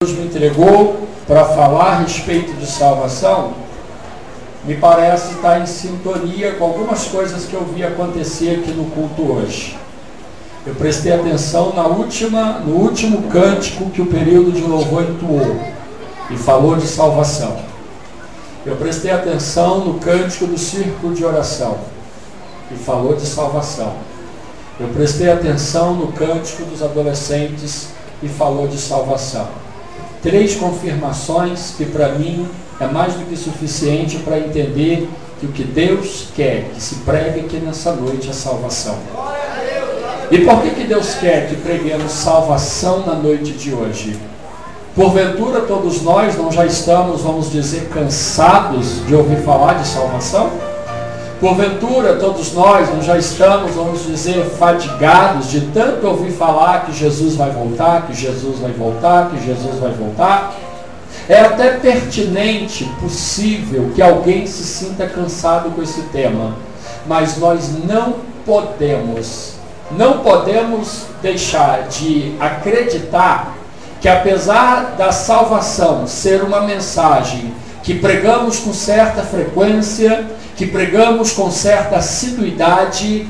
Deus me entregou para falar a respeito de salvação, me parece estar em sintonia com algumas coisas que eu vi acontecer aqui no culto hoje. Eu prestei atenção no último cântico que o período de louvor entoou e falou de salvação. Eu prestei atenção no cântico do círculo de oração e falou de salvação. Eu prestei atenção no cântico dos adolescentes e falou de salvação. 3 confirmações que para mim é mais do que suficiente para entender que o que Deus quer que se pregue aqui nessa noite é salvação. E por que Deus quer que preguemos salvação na noite de hoje? Porventura todos nós não já estamos, vamos dizer, cansados de ouvir falar de salvação? Porventura todos nós não já estamos, vamos dizer, fatigados de tanto ouvir falar que Jesus vai voltar, que Jesus vai voltar, que Jesus vai voltar? É até pertinente, possível, que alguém se sinta cansado com esse tema, mas nós não podemos deixar de acreditar que, apesar da salvação ser uma mensagem que pregamos com certa frequência, que pregamos com certa assiduidade,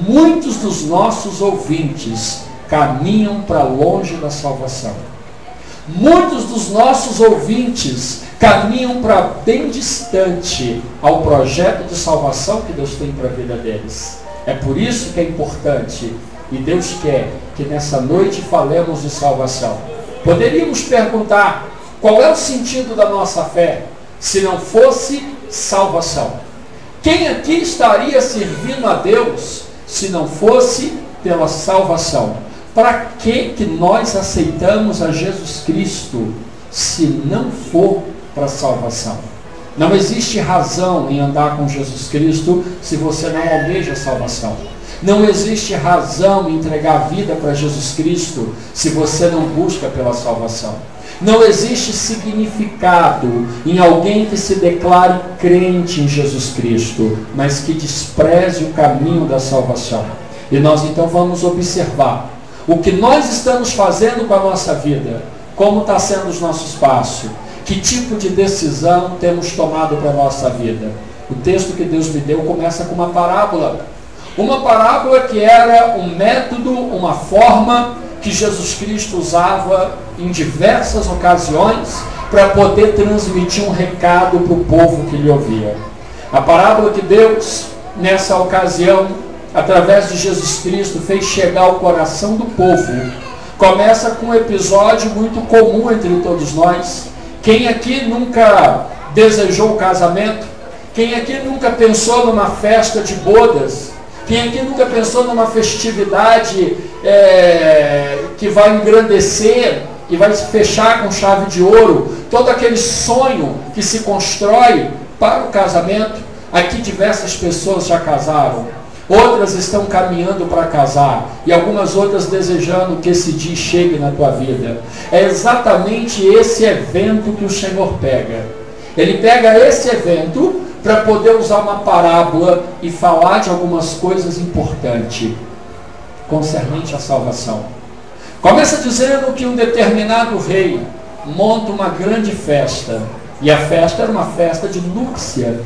muitos dos nossos ouvintes caminham para longe da salvação. Muitos dos nossos ouvintes caminham para bem distante ao projeto de salvação que Deus tem para a vida deles. É por isso que é importante, e Deus quer que nessa noite falemos de salvação. Poderíamos perguntar, qual é o sentido da nossa fé se não fosse salvação? Quem aqui estaria servindo a Deus se não fosse pela salvação? Para que nós aceitamos a Jesus Cristo se não for para a salvação? Não existe razão em andar com Jesus Cristo se você não almeja a salvação. Não existe razão em entregar a vida para Jesus Cristo se você não busca pela salvação. Não existe significado em alguém que se declare crente em Jesus Cristo, mas que despreze o caminho da salvação. E nós então vamos observar o que nós estamos fazendo com a nossa vida, como está sendo os nossos passos, que tipo de decisão temos tomado para a nossa vida. O texto que Deus me deu começa com uma parábola que era um método, uma forma que Jesus Cristo usava em diversas ocasiões para poder transmitir um recado para o povo que lhe ouvia. A parábola que Deus, nessa ocasião, através de Jesus Cristo, fez chegar ao coração do povo, começa com um episódio muito comum entre todos nós. Quem aqui nunca desejou o casamento? Quem aqui nunca pensou numa festa de bodas? Quem aqui nunca pensou numa festividade que vai engrandecer e vai se fechar com chave de ouro? Todo aquele sonho que se constrói para o casamento. Aqui diversas pessoas já casaram. Outras estão caminhando para casar. E algumas outras desejando que esse dia chegue na tua vida. É exatamente esse evento que o Senhor pega. Ele pega esse evento para poder usar uma parábola e falar de algumas coisas importantes concernente à salvação. Começa dizendo que um determinado rei monta uma grande festa, e a festa era uma festa de núpcia,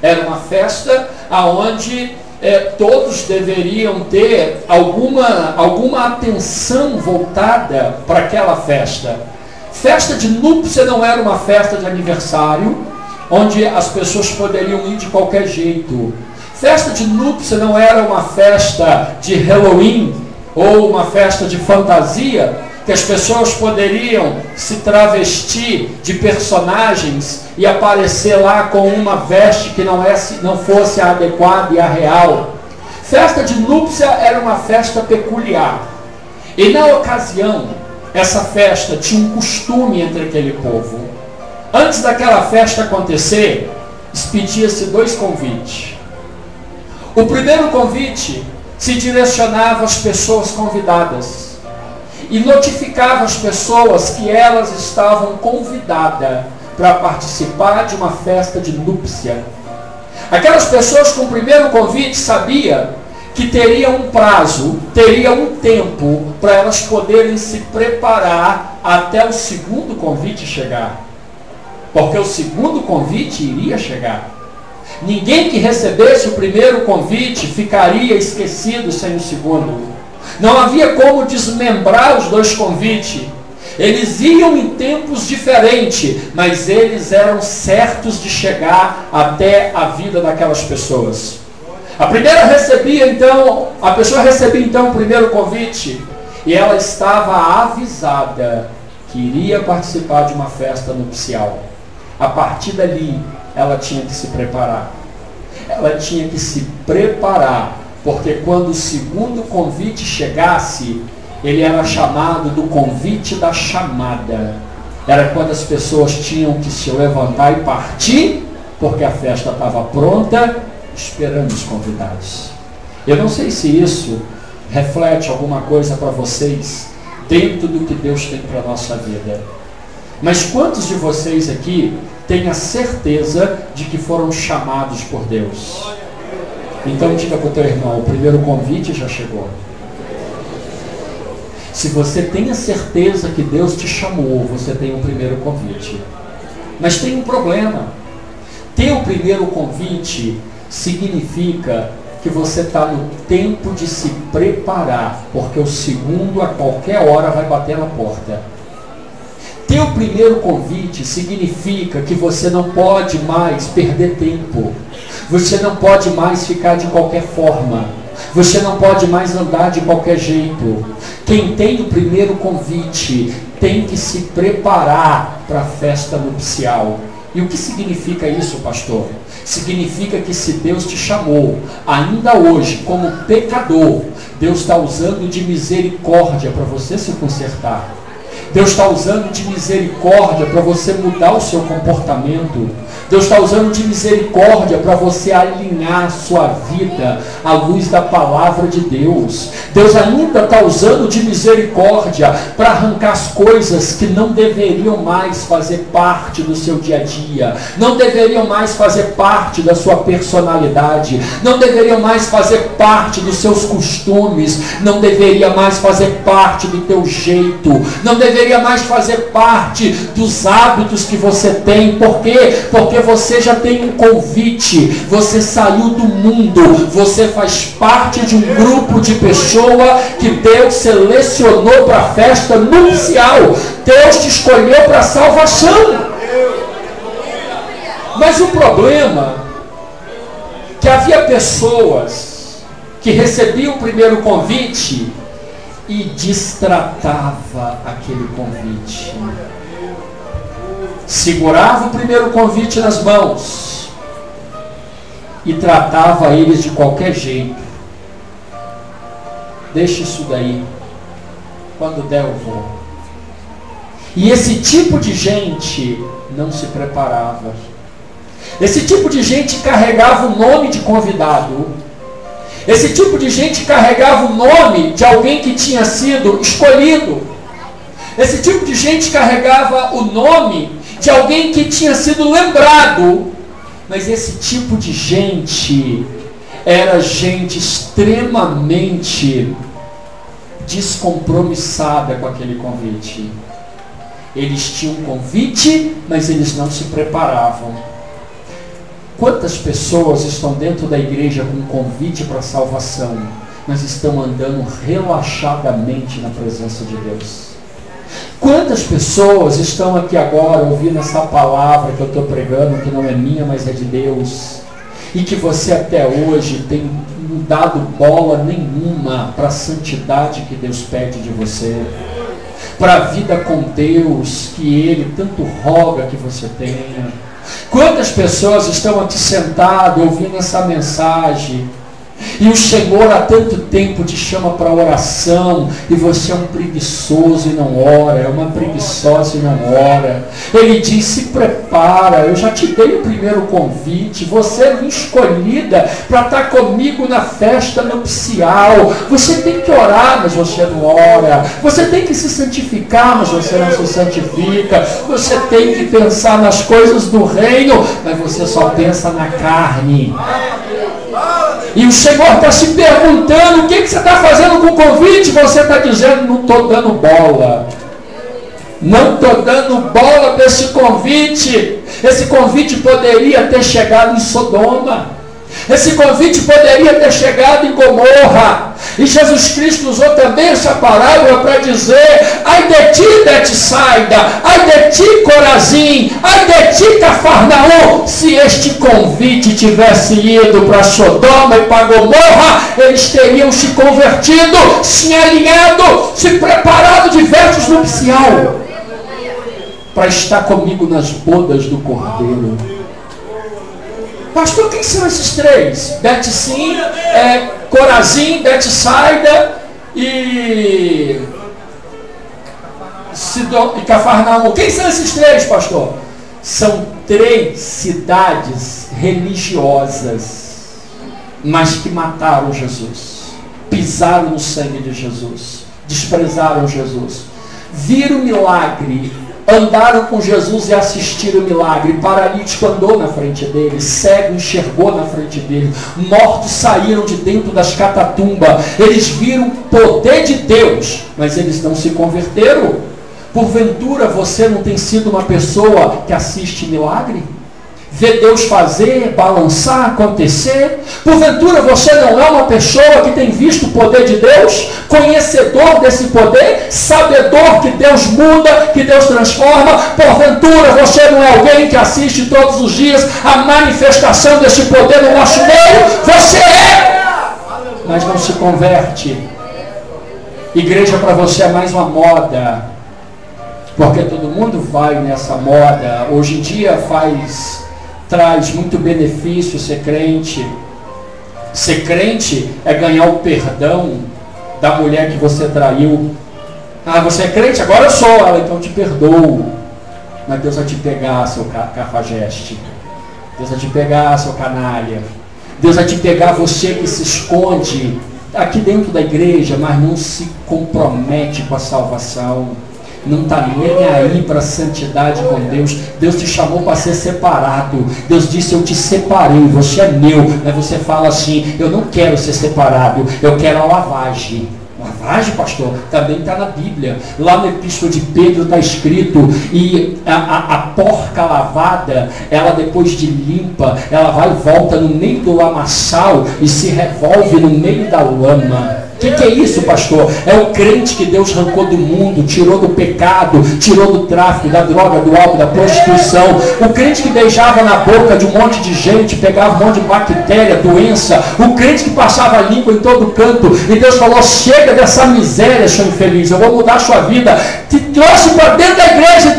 era uma festa onde todos deveriam ter alguma atenção voltada para aquela festa. Festa de núpcia não era uma festa de aniversário, onde as pessoas poderiam ir de qualquer jeito. Festa de núpcia não era uma festa de Halloween ou uma festa de fantasia, que as pessoas poderiam se travestir de personagens e aparecer lá com uma veste que não fosse a adequada e a real. Festa de núpcia era uma festa peculiar. E na ocasião, essa festa tinha um costume entre aquele povo. Antes daquela festa acontecer, expedia-se 2 convites. O primeiro convite se direcionava às pessoas convidadas e notificava as pessoas que elas estavam convidadas para participar de uma festa de núpcia. Aquelas pessoas com o primeiro convite sabiam que teria um prazo, teria um tempo para elas poderem se preparar até o segundo convite chegar. Porque o segundo convite iria chegar. Ninguém que recebesse o primeiro convite ficaria esquecido sem o segundo. Não havia como desmembrar os dois convites. Eles iam em tempos diferentes, mas eles eram certos de chegar até a vida daquelas pessoas. A pessoa recebia então o primeiro convite e ela estava avisada que iria participar de uma festa nupcial. A partir dali, ela tinha que se preparar. Ela tinha que se preparar, porque quando o segundo convite chegasse, ele era chamado do convite da chamada. Era quando as pessoas tinham que se levantar e partir, porque a festa estava pronta, esperando os convidados. Eu não sei se isso reflete alguma coisa para vocês, dentro do que Deus tem para a nossa vida. Mas quantos de vocês aqui têm a certeza de que foram chamados por Deus? Então diga para o teu irmão, o primeiro convite já chegou. Se você tem a certeza que Deus te chamou, você tem um primeiro convite. Mas tem um problema. Ter o primeiro convite significa que você está no tempo de se preparar, porque o segundo a qualquer hora vai bater na porta. Ter o primeiro convite significa que você não pode mais perder tempo. Você não pode mais ficar de qualquer forma. Você não pode mais andar de qualquer jeito. Quem tem o primeiro convite tem que se preparar para a festa nupcial. E o que significa isso, pastor? Significa que se Deus te chamou, ainda hoje, como pecador, Deus está usando de misericórdia para você se consertar. Deus está usando de misericórdia para você mudar o seu comportamento. Deus está usando de misericórdia para você alinhar a sua vida à luz da palavra de Deus. Deus ainda está usando de misericórdia para arrancar as coisas que não deveriam mais fazer parte do seu dia a dia, não deveriam mais fazer parte da sua personalidade, não deveriam mais fazer parte dos seus costumes, não deveria mais fazer parte do teu jeito, não deveria mais fazer parte dos hábitos que você tem. Por quê? Porque você já tem um convite, você saiu do mundo, você faz parte de um grupo de pessoas que Deus selecionou para a festa nupcial. Deus te escolheu para a salvação. Mas o problema é que havia pessoas que recebiam o primeiro convite e destratava aquele convite. Segurava o primeiro convite nas mãos e tratava eles de qualquer jeito. Deixa isso daí, quando der eu vou. E esse tipo de gente não se preparava. Esse tipo de gente carregava o nome de convidado. Esse tipo de gente carregava o nome de alguém que tinha sido escolhido. Esse tipo de gente carregava o nome de alguém que tinha sido lembrado. Mas esse tipo de gente era gente extremamente descompromissada com aquele convite. Eles tinham um convite, mas eles não se preparavam. Quantas pessoas estão dentro da igreja com um convite para a salvação, mas estão andando relaxadamente na presença de Deus? Quantas pessoas estão aqui agora ouvindo essa palavra que eu estou pregando, que não é minha, mas é de Deus, e que você até hoje tem não dado bola nenhuma para a santidade que Deus pede de você, para a vida com Deus que Ele tanto roga que você tenha? Quantas pessoas estão aqui sentadas ouvindo essa mensagem e o Senhor há tanto tempo te chama para oração e você é um preguiçoso e não ora, é uma preguiçosa e não ora? Ele diz: se prepara, eu já te dei o primeiro convite, você é minha escolhida para estar comigo na festa nupcial. Você tem que orar, mas você não ora. Você tem que se santificar, mas você não se santifica. Você tem que pensar nas coisas do reino, mas você só pensa na carne. E o Senhor está se perguntando: o que você está fazendo com o convite? Você está dizendo: não estou dando bola. Não estou dando bola para esse convite. Esse convite poderia ter chegado em Sodoma. Esse convite poderia ter chegado em Gomorra. E Jesus Cristo usou também essa parábola para dizer: ai de ti, Betsaida, ai de ti, Corazim, ai de ti, Cafarnaum. Se este convite tivesse ido para Sodoma e para Gomorra, eles teriam se convertido, se alinhado, se preparado de vestes nupcial para estar comigo nas bodas do Cordeiro. Pastor, quem são esses três? Betsim, Corazim, Betsaida e Cafarnaum. Quem são esses três, pastor? São três cidades religiosas, mas que mataram Jesus, pisaram no sangue de Jesus, desprezaram Jesus, viram o milagre, andaram com Jesus e assistiram o milagre. Paralítico andou na frente dele, cego enxergou na frente dele, mortos saíram de dentro das catatumbas. Eles viram o poder de Deus, mas eles não se converteram. Porventura você não tem sido uma pessoa que assiste milagre? Vê Deus fazer, balançar, acontecer? Porventura você não é uma pessoa que tem visto o poder de Deus? Conhecedor desse poder? Sabedor que Deus muda, que Deus transforma? Porventura você não é alguém que assiste todos os dias a manifestação desse poder no nosso meio? Você é! Mas não se converte. Igreja para você é mais uma moda, porque todo mundo vai nessa moda. Hoje em dia traz muito benefício ser crente. Ser crente é ganhar o perdão da mulher que você traiu. Ah, você é crente? Agora eu sou. Ela, então te perdoo. Mas Deus vai te pegar, seu cafajeste. Deus vai te pegar, seu canalha. Deus vai te pegar, você que se esconde aqui dentro da igreja, mas não se compromete com a salvação. Não está nem aí para a santidade com Deus. Deus te chamou para ser separado. Deus disse: eu te separei, você é meu. Mas você fala assim: eu não quero ser separado, eu quero a lavagem. Lavagem, pastor? Também está na Bíblia. Lá no Epístola de Pedro está escrito: e a porca lavada, ela depois de limpa, ela vai e volta no meio do lamaçal e se revolve no meio da lama. O que é isso, pastor? É o crente que Deus arrancou do mundo, tirou do pecado, tirou do tráfico, da droga, do álcool, da prostituição. O crente que beijava na boca de um monte de gente, pegava um monte de bactéria, doença. O crente que passava a língua em todo canto. E Deus falou: chega dessa miséria, seu infeliz, eu vou mudar a sua vida. Te trouxe para dentro da igreja,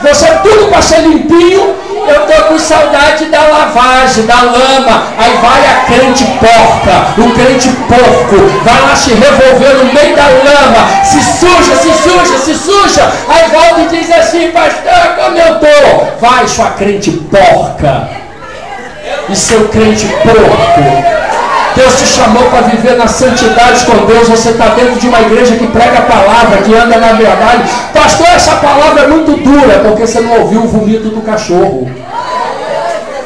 você é tudo para ser limpinho. Eu estou com saudade da lavagem, da lama. Aí vai a crente porca, o crente porco, vai lá se revolver no meio da lama, se suja. Aí volta e diz assim: pastor, como eu estou? Vai, sua crente porca e seu crente porco. Deus te chamou para viver na santidade com Deus. Você está dentro de uma igreja que prega a palavra, que anda na verdade. Pastor, essa palavra é muito dura, porque você não ouviu o vomito do cachorro.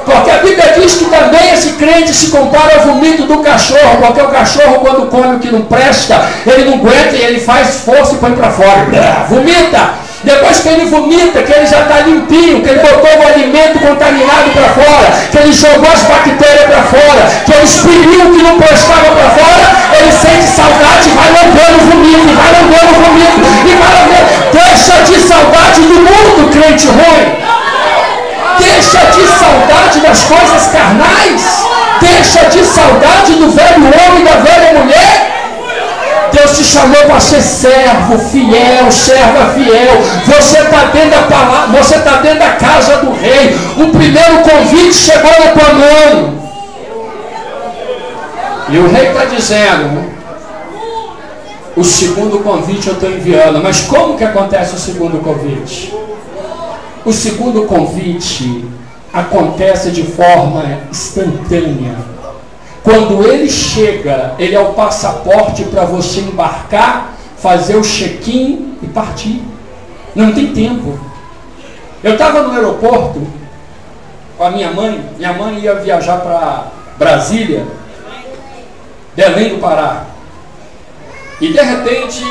Porque a Bíblia diz que também esse crente se compara ao vomito do cachorro, porque o cachorro, quando come o que não presta, ele não aguenta e ele faz força e põe para fora. Vomita! Depois que ele vomita, que ele já está limpinho, que ele botou o alimento contaminado para fora, que ele jogou as bactérias para fora, que ele expeliu o que não prestava para fora, ele sente saudade e vai lambendo o vomito, e vai lambendo. Deixa de saudade do mundo, crente ruim. Deixa de saudade das coisas carnais. Deixa de saudade do velho homem e da velha mulher. Deus te chamou para ser servo fiel, serva fiel. Você está dentro da palavra, você está dentro da casa do rei. O primeiro convite chegou na tua mão. E o rei está dizendo: o segundo convite eu estou enviando. Mas como que acontece o segundo convite? O segundo convite acontece de forma instantânea. Quando ele chega, ele é o passaporte para você embarcar, fazer o check-in e partir. Não tem tempo. Eu estava no aeroporto com a minha mãe ia viajar para Brasília, Belém do Pará. E de repente,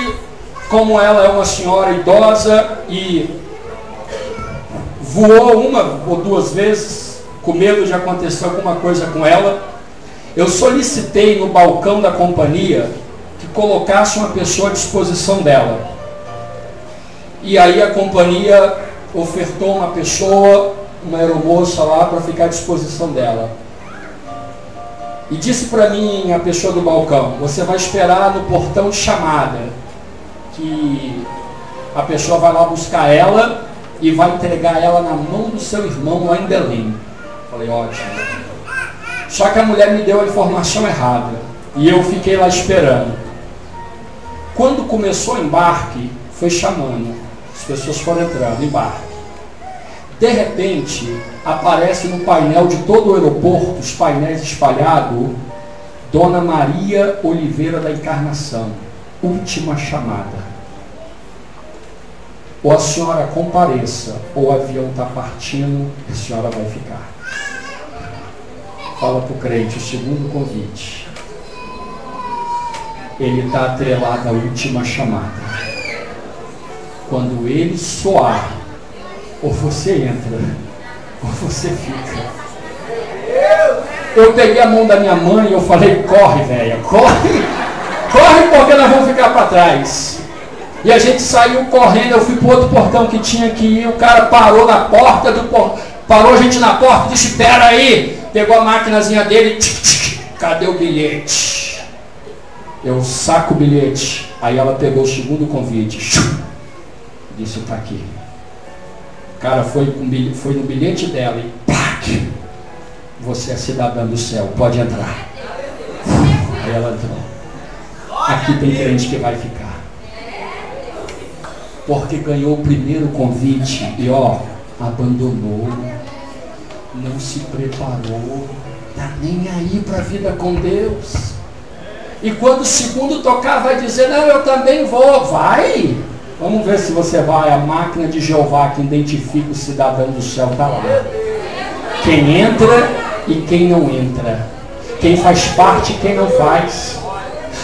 como ela é uma senhora idosa e voou uma ou duas vezes, com medo de acontecer alguma coisa com ela, eu solicitei no balcão da companhia que colocasse uma pessoa à disposição dela. E aí a companhia ofertou uma pessoa, uma aeromoça lá, para ficar à disposição dela. E disse para mim a pessoa do balcão: você vai esperar no portão de chamada, que a pessoa vai lá buscar ela e vai entregar ela na mão do seu irmão lá em Belém. Falei, ótimo. Só que a mulher me deu a informação errada e eu fiquei lá esperando. Quando começou o embarque, foi chamando, as pessoas foram entrando, embarque. De repente, aparece no painel de todo o aeroporto, os painéis espalhados, Dona Maria Oliveira da Encarnação, última chamada. Ou a senhora compareça, ou o avião está partindo, a senhora vai ficar. Fala para o crente, o segundo convite. Ele está atrelado à última chamada. Quando ele soar, ou você entra, ou você fica. Eu peguei a mão da minha mãe e eu falei, corre, velha, corre, corre porque nós vamos ficar para trás. E a gente saiu correndo, eu fui para outro portão que tinha que ir, o cara parou na porta do parou a gente na porta, disse, espera aí, pegou a maquinazinha dele, cadê o bilhete? Eu saco o bilhete, aí ela pegou o segundo convite, disse, está aqui. O cara foi no bilhete dela e plac, você é cidadã do céu, pode entrar. Aí ela entrou. Aqui tem crente que vai ficar. Porque ganhou o primeiro convite e abandonou, não se preparou, tá nem aí para a vida com Deus. E quando o segundo tocar vai dizer, não, eu também vou, vai. Vamos ver se você vai. A máquina de Jeová que identifica o cidadão do céu está lá. Quem entra e quem não entra. Quem faz parte e quem não faz.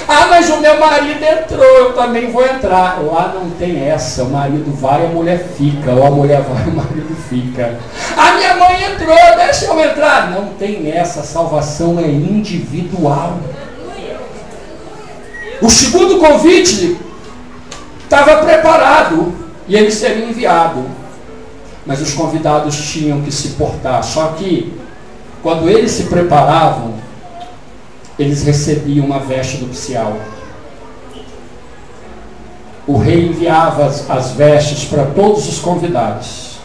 Ah, mas o meu marido entrou, eu também vou entrar. Lá não tem essa. O marido vai, a mulher fica. Ou a mulher vai, o marido fica. A minha mãe entrou, deixa eu entrar. Não tem essa. A salvação é individual. O segundo convite estava preparado e ele seria enviado, mas os convidados tinham que se portar. Só que quando eles se preparavam, eles recebiam uma veste nupcial. O rei enviava as vestes para todos os convidados.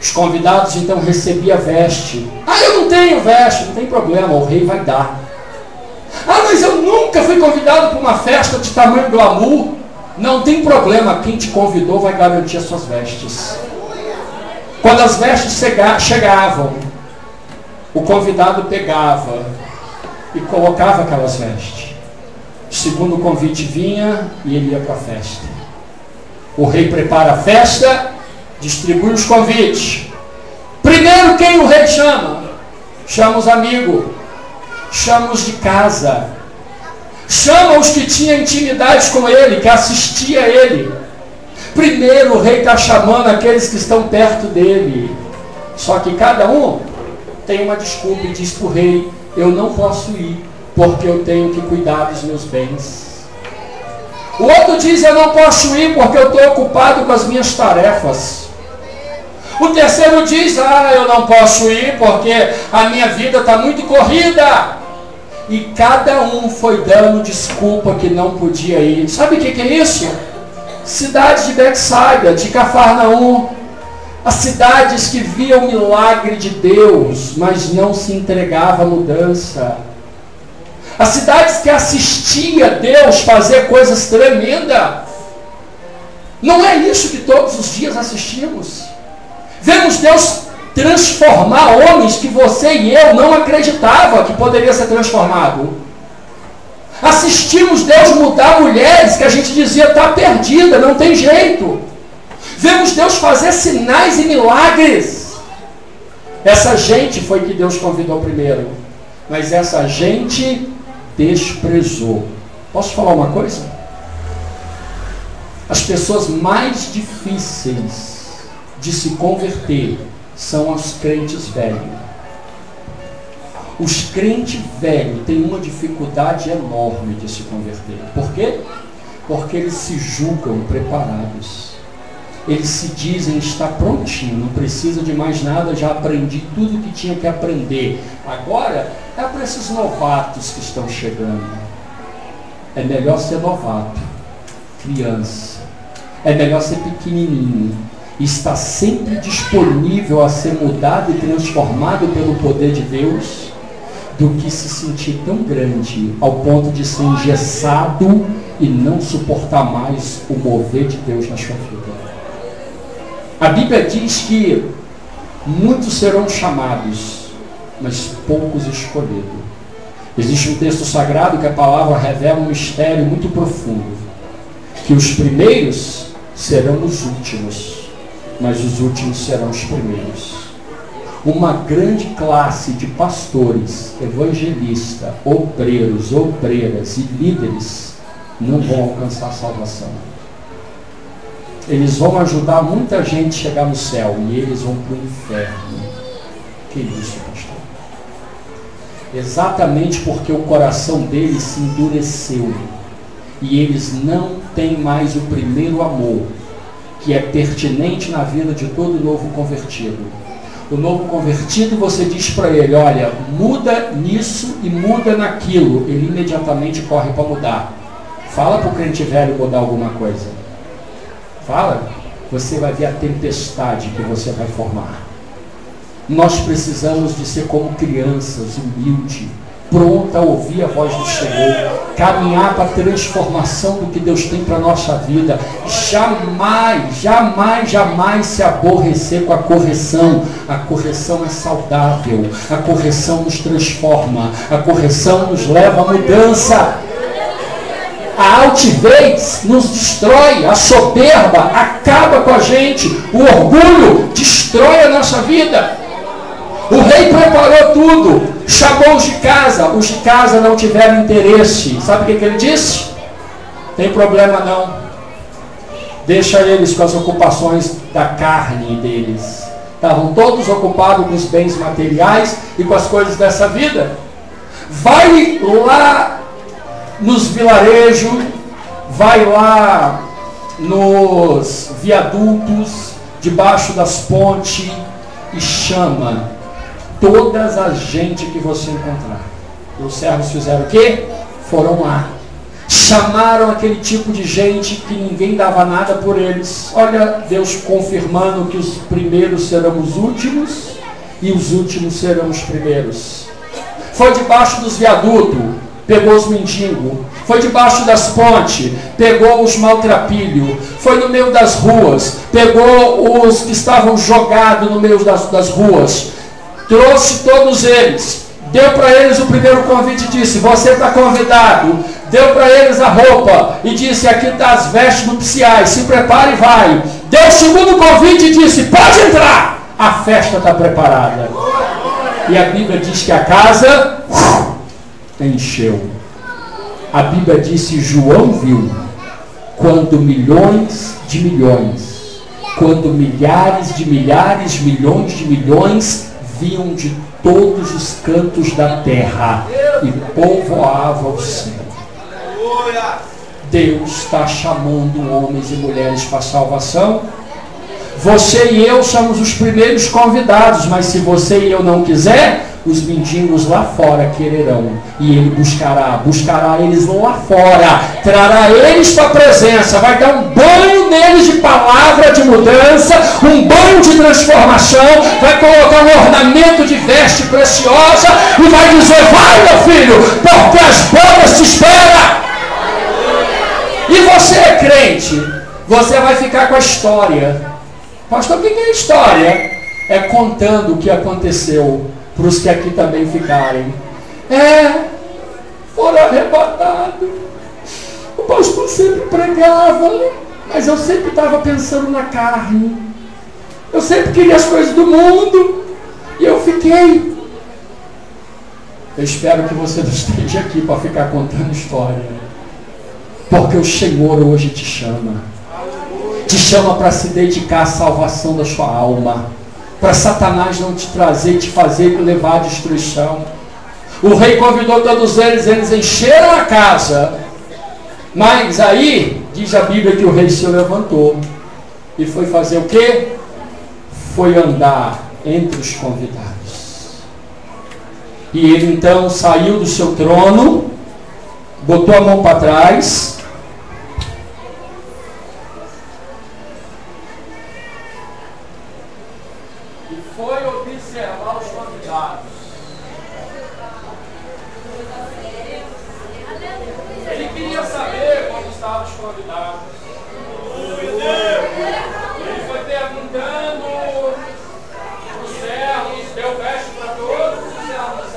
Os convidados então recebiam a veste. Ah, eu não tenho veste, não tem problema, o rei vai dar. Ah, mas eu nunca fui convidado para uma festa de tamanho glamour. Não tem problema, quem te convidou vai garantir as suas vestes. Quando as vestes chegavam, o convidado pegava e colocava aquelas vestes. O segundo convite vinha e ele ia para a festa. O rei prepara a festa, distribui os convites. Primeiro quem o rei chama? Chama os amigos, chama os de casa. Chama os que tinham intimidade com ele, que assistia a ele. Primeiro o rei está chamando aqueles que estão perto dele. Só que cada um tem uma desculpa e diz para o rei, eu não posso ir, porque eu tenho que cuidar dos meus bens. O outro diz, eu não posso ir, porque eu estou ocupado com as minhas tarefas. O terceiro diz, eu não posso ir, porque a minha vida está muito corrida. E cada um foi dando desculpa que não podia ir. Sabe o que é isso? Cidade de Betsaida, de Cafarnaum. As cidades que viam o milagre de Deus, mas não se entregava à mudança. As cidades que assistiam Deus fazer coisas tremendas. Não é isso que todos os dias assistimos. Vemos Deus transformar homens que você e eu não acreditava que poderia ser transformado. Assistimos Deus mudar mulheres que a gente dizia está perdida, não tem jeito. Vemos Deus fazer sinais e milagres. Essa gente foi que Deus convidou primeiro, mas essa gente desprezou. Posso falar uma coisa? As pessoas mais difíceis de se converter são os crentes velhos. Os crentes velhos têm uma dificuldade enorme de se converter. Por quê? Porque eles se julgam preparados. Eles se dizem estar prontinho, não precisa de mais nada, já aprendi tudo que tinha que aprender. Agora é para esses novatos que estão chegando. É melhor ser novato, criança. É melhor ser pequenininho. Está sempre disponível a ser mudado e transformado pelo poder de Deus, do que se sentir tão grande ao ponto de ser engessado e não suportar mais o mover de Deus na sua vida. A Bíblia diz que muitos serão chamados, mas poucos escolhidos. Existe um texto sagrado que a palavra revela um mistério muito profundo, que os primeiros serão os últimos, mas os últimos serão os primeiros. Uma grande classe de pastores, evangelistas, obreiros, obreiras e líderes não vão alcançar a salvação. Eles vão ajudar muita gente a chegar no céu e eles vão para o inferno. Que isso, pastor? Exatamente porque o coração deles se endureceu e eles não têm mais o primeiro amor, que é pertinente na vida de todo novo convertido. O novo convertido, você diz para ele, olha, muda nisso e muda naquilo. Ele imediatamente corre para mudar. Fala para o crente velho mudar alguma coisa. Fala, você vai ver a tempestade que você vai formar. Nós precisamos de ser como crianças, humilde, pronta a ouvir a voz do Senhor, caminhar para a transformação do que Deus tem para a nossa vida. Jamais, jamais, jamais se aborrecer com a correção. A correção é saudável, a correção nos transforma, a correção nos leva à mudança. A altivez nos destrói, a soberba acaba com a gente, o orgulho destrói a nossa vida. O rei preparou tudo, chamou os de casa não tiveram interesse. Sabe o que ele disse? Tem problema não, deixa eles com as ocupações da carne deles. Estavam todos ocupados com os bens materiais e com as coisas dessa vida. Vai lá nos vilarejos, vai lá nos viadutos, debaixo das pontes e chama todas as gente que você encontrar. Os servos fizeram o quê? Foram lá. Chamaram aquele tipo de gente que ninguém dava nada por eles. Olha, Deus confirmando que os primeiros serão os últimos e os últimos serão os primeiros. Foi debaixo dos viadutos, pegou os mendigos. Foi debaixo das pontes, pegou os maltrapilhos. Foi no meio das ruas, pegou os que estavam jogados no meio das ruas. Trouxe todos eles, deu para eles o primeiro convite e disse, você está convidado. Deu para eles a roupa e disse, aqui está as vestes nupciais, se prepare e vai. Deu o segundo convite e disse, pode entrar, a festa está preparada. E a Bíblia diz que a casa encheu. A Bíblia disse, João viu, quando milhões de milhões, quando milhares de milhares, milhões de milhões vinham de todos os cantos da terra e povoavam o céu. Deus está chamando homens e mulheres para a salvação. Você e eu somos os primeiros convidados, mas se você e eu não quiser, os mendigos lá fora quererão, e ele buscará eles lá fora, trará eles para a presença, vai dar um banho neles de palavra de mudança, um banho de transformação, vai colocar um ornamento de veste preciosa e vai dizer, vai meu filho, porque as bodas te esperam. E você é crente, você vai ficar com a história. Pastor, o que é história? É contando o que aconteceu para os que aqui também ficarem. Foram arrebatados. O pastor sempre pregava, mas eu sempre estava pensando na carne. Eu sempre queria as coisas do mundo. E eu fiquei. Eu espero que você não esteja aqui para ficar contando história. Porque o Senhor hoje te chama. Te chama para se dedicar à salvação da sua alma. Para Satanás não te trazer, te fazer levar à destruição. O rei convidou todos eles encheram a casa. Mas aí, diz a Bíblia que o rei se levantou. E foi fazer o quê? Foi andar entre os convidados. E ele então saiu do seu trono, botou a mão para trás, e foi observar os convidados. Ele queria saber como estavam os convidados. Ele foi perguntando os servos, deu veste para todos os servos.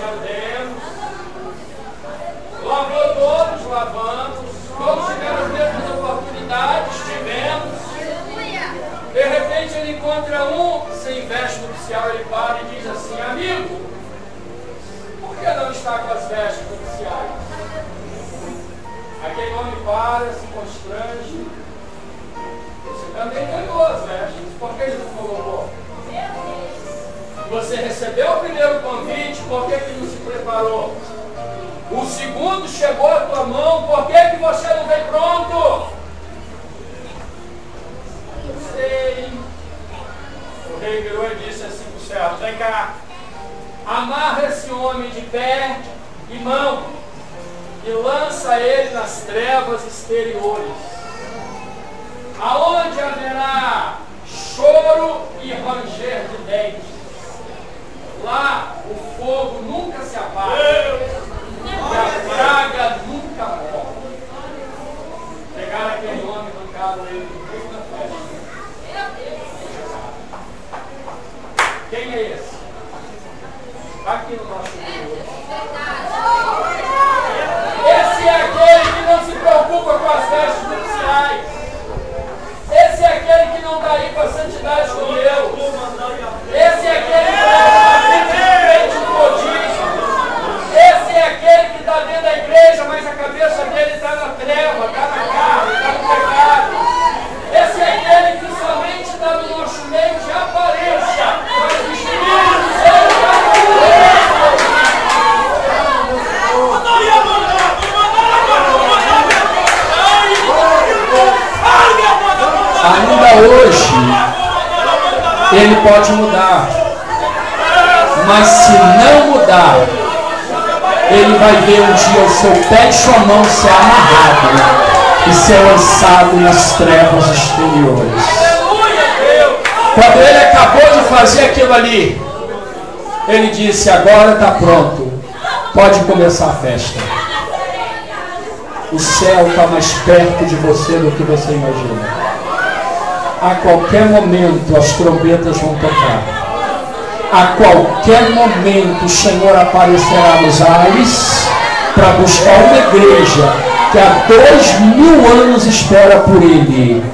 Lavou todos, lavamos. Todos tiveram as mesmas oportunidades, tivemos. De repente ele encontra um sem veste nupcial, ele para e diz assim: amigo, por que não está com as vestes nupciais? Aquele homem para, se constrange. Você também ganhou as vestes, por que ele não colocou? Você recebeu o primeiro convite, por que não se preparou? O segundo chegou à tua mão, por que você não veio pronto? Eu sei. O rei virou e disse assim para o servo: vem cá, amarra esse homem de pé e mão e lança ele nas trevas exteriores, aonde haverá choro e ranger de dentes. Lá o fogo nunca se apaga e a praga nunca morre. Pegaram aquele homem e arrancaram ele do meio da festa. Quem é esse? Aqui no nosso meio. Esse é aquele que não se preocupa com as vestes nupciais. Esse é aquele que não está aí com a santidade com Deus. Esse é aquele que está frente do modismo. Esse é aquele que está dentro da igreja, mas a cabeça dele está na treva, está na carne, está no pecado. Esse é aquele que somente está no nosso meio de aparência, mas o Espírito Santo está ainda hoje ele pode mudar, mas se não mudar, ele vai ver um dia o seu pé e sua mão ser amarrado e ser lançado nas trevas exteriores. Quando ele acabou de fazer aquilo ali, ele disse: agora está pronto, pode começar a festa. O céu está mais perto de você do que você imagina. A qualquer momento as trombetas vão tocar. A qualquer momento o Senhor aparecerá nos ares para buscar uma igreja que há 2000 anos espera por Ele.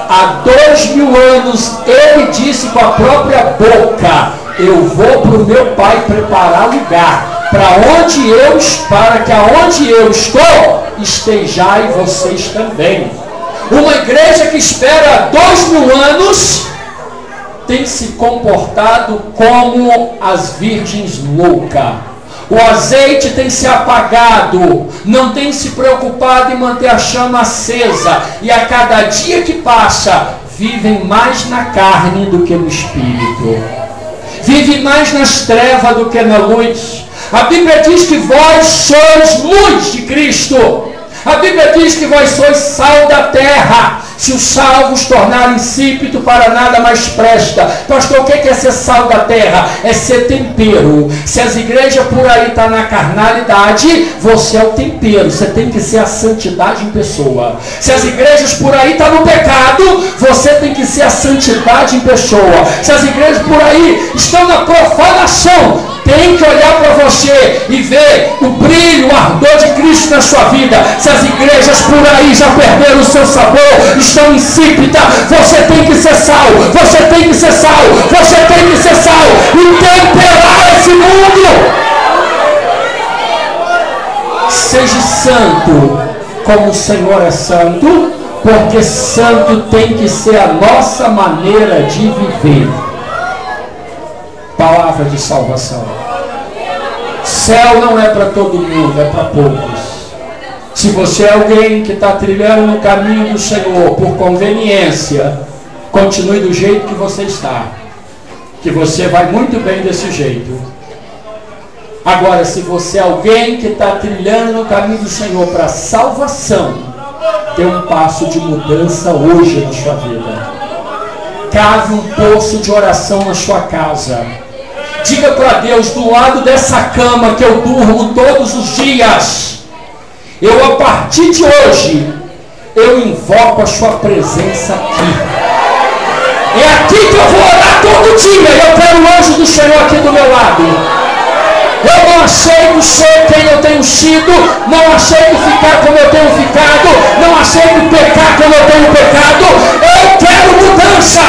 Há 2000 anos Ele disse com a própria boca: eu vou para o meu Pai preparar lugar para que aonde eu estou estejai vocês também. Uma igreja que espera 2000 anos tem se comportado como as virgens loucas. O azeite tem se apagado, não tem se preocupado em manter a chama acesa, e a cada dia que passa vivem mais na carne do que no espírito, vivem mais nas trevas do que na luz. A Bíblia diz que vós sois luz de Cristo. A Bíblia diz que vós sois sal da terra. Se o sal vos tornar insípido, para nada mais presta. Pastor, o que é ser sal da terra? É ser tempero. Se as igrejas por aí estão na carnalidade, você é o tempero. Você tem que ser a santidade em pessoa. Se as igrejas por aí estão no pecado, você tem que ser a santidade em pessoa. Se as igrejas por aí estão na profanação, tem que olhar para você e ver o brilho, o ardor de Cristo na sua vida. Se as igrejas por aí já perderam o seu sabor, estão insípidas, você tem que ser sal, você tem que ser sal, você tem que ser sal e temperar esse mundo. seja santo, como o Senhor é santo, porque santo tem que ser a nossa maneira de viver. Palavra de salvação. Céu não é para todo mundo, é para poucos. Se você é alguém que está trilhando no caminho do Senhor por conveniência, continue do jeito que você está, que você vai muito bem desse jeito. Agora, se você é alguém que está trilhando no caminho do Senhor para salvação, dê um passo de mudança hoje na sua vida. Cave um poço de oração na sua casa. Diga para Deus: do lado dessa cama que eu durmo todos os dias, eu, a partir de hoje, eu invoco a sua presença aqui. É aqui que eu vou orar todo dia. Eu quero o anjo do Senhor aqui do meu lado. Eu não aceito ser quem eu tenho sido, não aceito ficar como eu tenho ficado, não aceito pecar como eu tenho pecado. Eu quero mudança.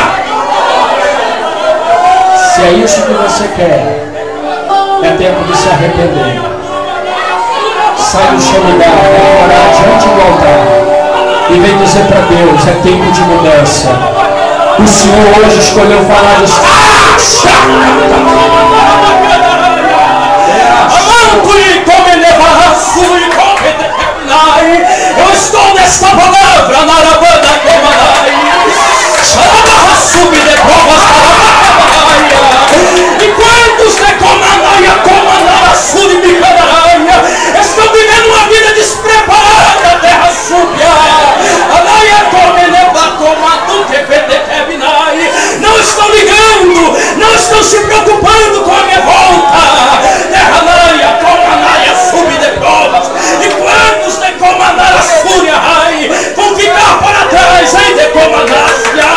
Se é isso que você quer, é tempo de se arrepender. Sai do seu lugar, vem orar diante do altar e vem dizer para Deus: é tempo de mudança. O Senhor hoje escolheu falar disso. Eu estou nesta palavra na Arabanda Comanai. Xarabarraçubi de provas para e quantos de Comanai, Comanaraçubi de Canaraia estão vivendo uma vida despreparada, terra súbia. Anaia Comeneba Comatu que Pedekebinai. Não estão ligando, não estão se preocupando com a minha volta. Terra Anaia Comanaia Subi de provas. E quantos de Comanara Súria vão ficar para trás, hein, de Comanácia.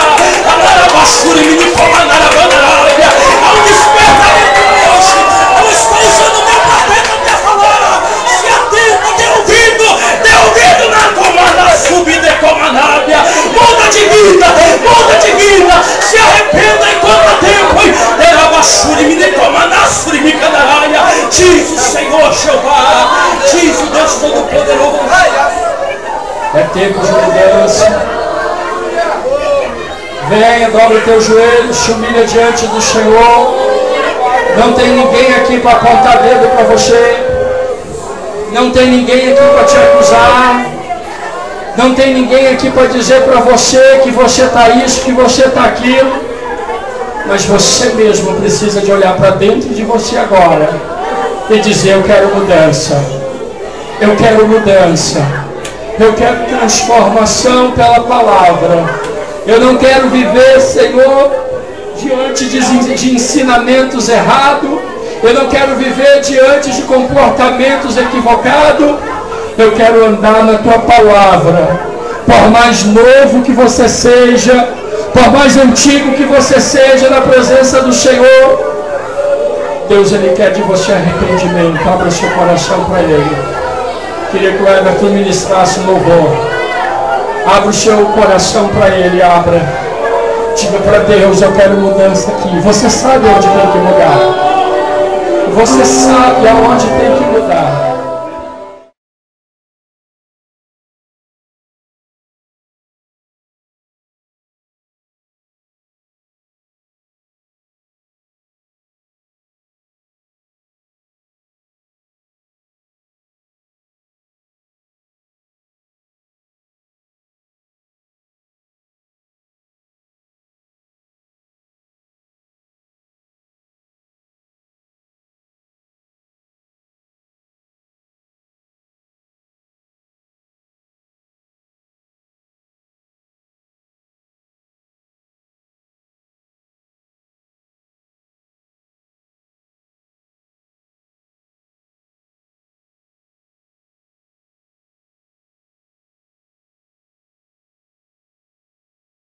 Anarabasuri me Comanara Banaraia. Há um despertamento hoje. Eu estou usando meu papel para falar. Se atenta, dê ouvido na Comana Subi de Comanábia. Muda de vida, se arrependa enquanto há tempo. Derabasuri me Comanasuri me Canaraia. Diz o Senhor Jeová, diz o Deus Todo-Poderoso. É tempo de mudança. Venha, dobra o teu joelho, se humilha diante do Senhor. Não tem ninguém aqui para apontar dedo para você. Não tem ninguém aqui para te acusar. Não tem ninguém aqui para dizer para você que você está isso, que você está aquilo. Mas você mesmo precisa de olhar para dentro de você agora e dizer: eu quero mudança. Eu quero mudança. Eu quero transformação pela palavra. Eu não quero viver, Senhor, diante de ensinamentos errados. Eu não quero viver diante de comportamentos equivocados. Eu quero andar na Tua palavra. Por mais novo que você seja, por mais antigo que você seja na presença do Senhor, Deus, Ele quer de você arrependimento. Abra seu coração para Ele. Queria que o Everton ministrasse um louvor. Abra o seu coração para Ele, abra. Diga para Deus: eu quero mudança aqui. Você sabe onde tem que mudar. Você sabe aonde tem que mudar.